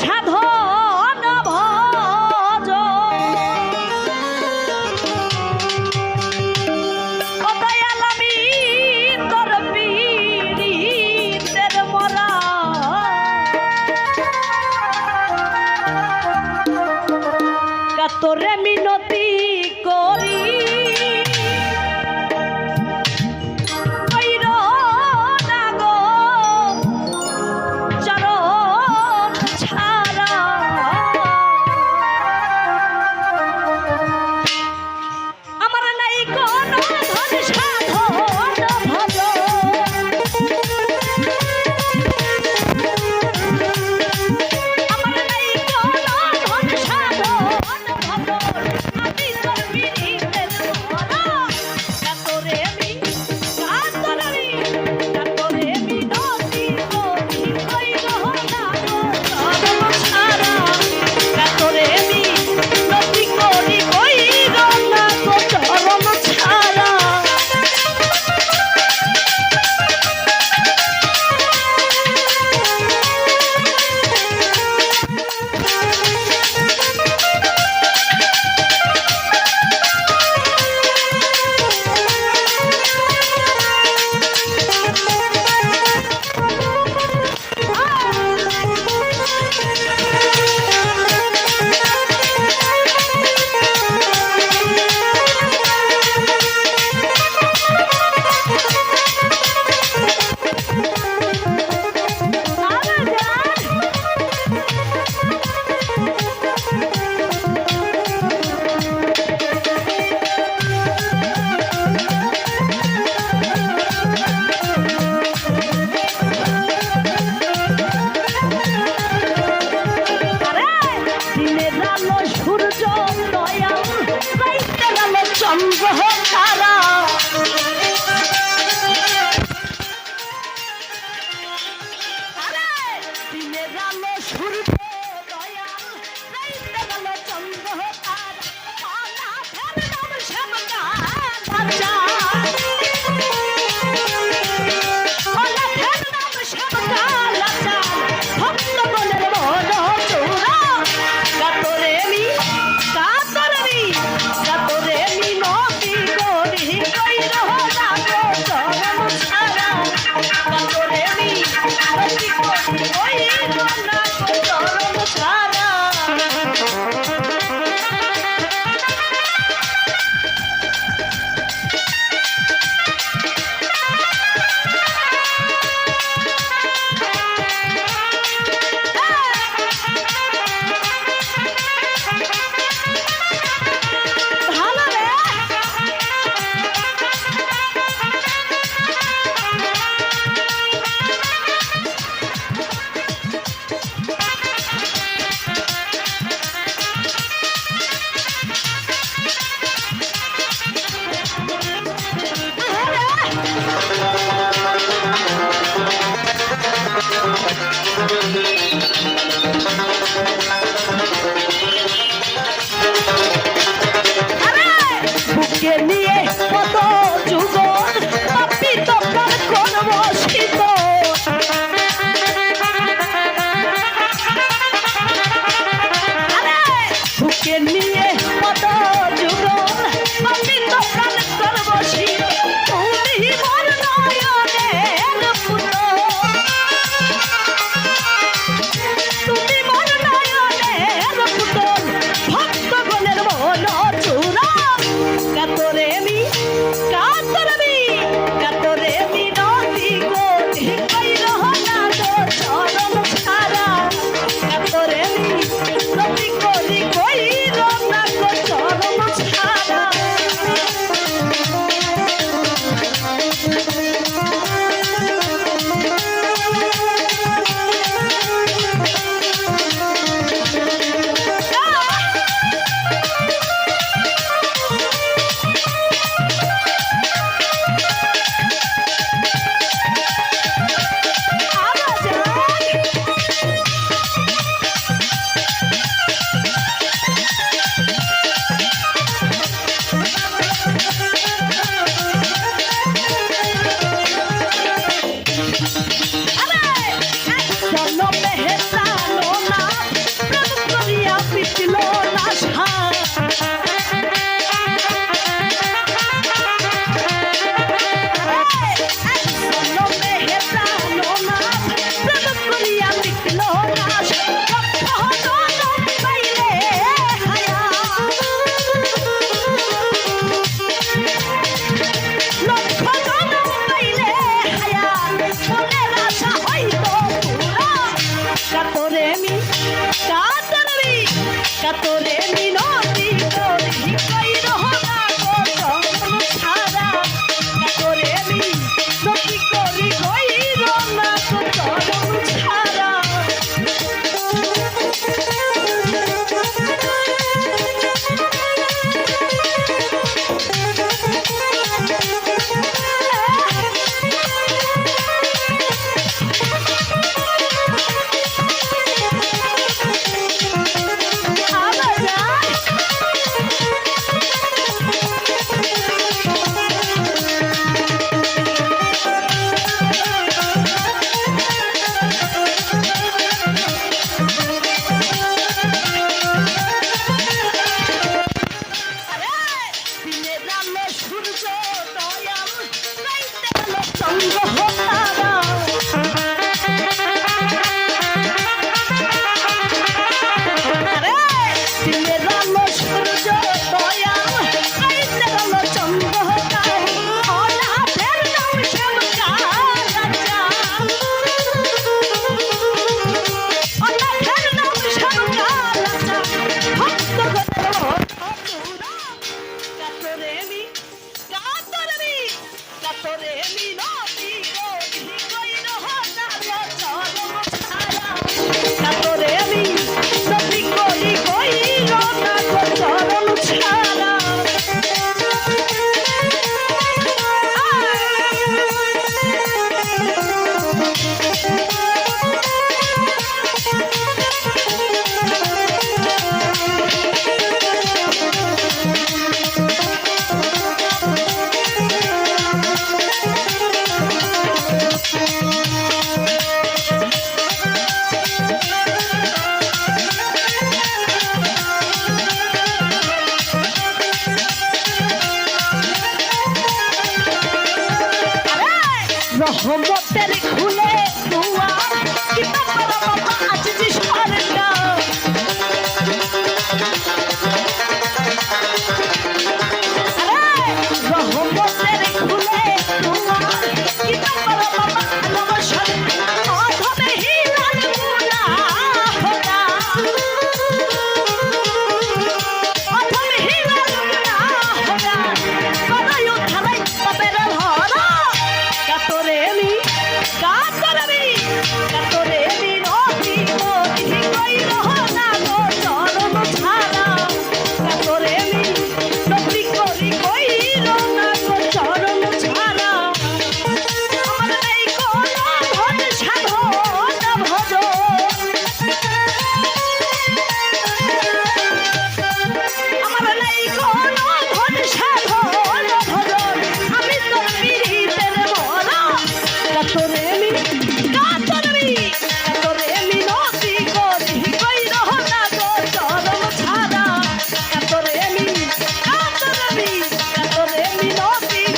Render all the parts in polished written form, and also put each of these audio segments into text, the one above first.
সাধন ভজ ও দয়াল আমি তোর পীড়িতের মরা কাতরে মিনতি করি ওই কাতরে মি কাতরে মিনতি করি কই রহনা গো ছাড়া কাতরে মিনতি করি কই রহনা গো ছাড়া রহমতের খুলে দুয়ার কিতা করো বাবা আজ যে সরকার রহমতের খুলে দুয়ার কিতা করো বাবা ভালোবাসার অধমে হিলাল মুনা হোনা অধমে হিলাল মুনা হোনা করায়ু থালাই বাপের ভরা কাতরে মি কাতরে মিনতি করি কই রহনা গো চরণ ছাড়া কাতরে মিনতি করি কই রহনা গো চরণ ছাড়া আমার নাই কোনো ধন সাধন ভজ আমার নাই কোনো ধন সাধন ভজ আমি তো পীড়িতের মরা কাতরে মিনতি করি কই রহনা গো চরণ ছাড়া কাতরে মিনতি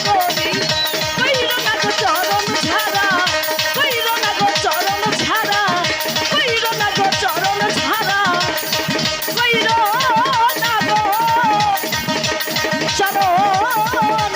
করি কই রহনা গো চরণ ছাড়া কই রহনা গো চরণ ছাড়া কই রহনা গো চরণ ছাড়া কই রহনা গো চরণ